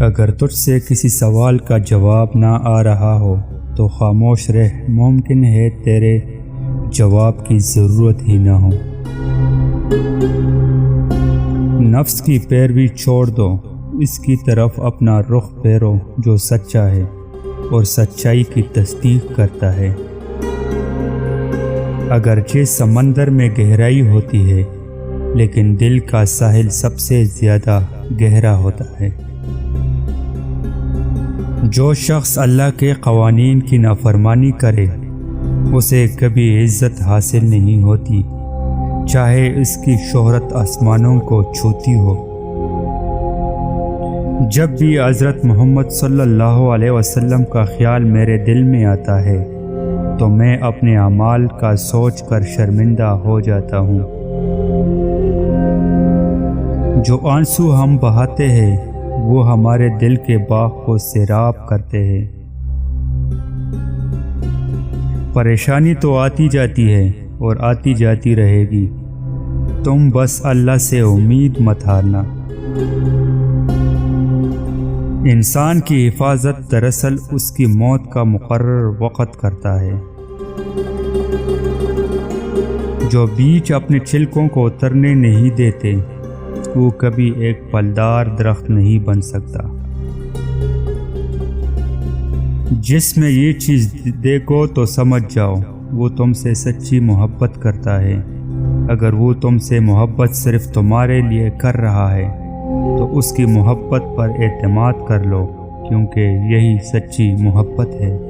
اگر تجھ سے کسی سوال کا جواب نہ آ رہا ہو تو خاموش رہ، ممکن ہے تیرے جواب کی ضرورت ہی نہ ہو۔ نفس کی پیروی چھوڑ دو، اس کی طرف اپنا رخ پھیرو جو سچا ہے اور سچائی کی تصدیق کرتا ہے۔ اگرچہ سمندر میں گہرائی ہوتی ہے لیکن دل کا ساحل سب سے زیادہ گہرا ہوتا ہے۔ جو شخص اللہ کے قوانین کی نافرمانی کرے اسے کبھی عزت حاصل نہیں ہوتی، چاہے اس کی شہرت آسمانوں کو چھوتی ہو۔ جب بھی حضرت محمد صلی اللہ علیہ وسلم کا خیال میرے دل میں آتا ہے تو میں اپنے اعمال کا سوچ کر شرمندہ ہو جاتا ہوں۔ جو آنسو ہم بہاتے ہیں وہ ہمارے دل کے باغ کو سیراب کرتے ہیں۔ پریشانی تو آتی جاتی ہے اور آتی جاتی رہے گی، تم بس اللہ سے امید مت ہارنا۔ انسان کی حفاظت دراصل اس کی موت کا مقرر وقت کرتا ہے۔ جو بیج اپنے چھلکوں کو اترنے نہیں دیتے وہ کبھی ایک پھلدار درخت نہیں بن سکتا۔ جس میں یہ چیز دیکھو تو سمجھ جاؤ وہ تم سے سچی محبت کرتا ہے۔ اگر وہ تم سے محبت صرف تمہارے لیے کر رہا ہے تو اس کی محبت پر اعتماد کر لو، کیونکہ یہی سچی محبت ہے۔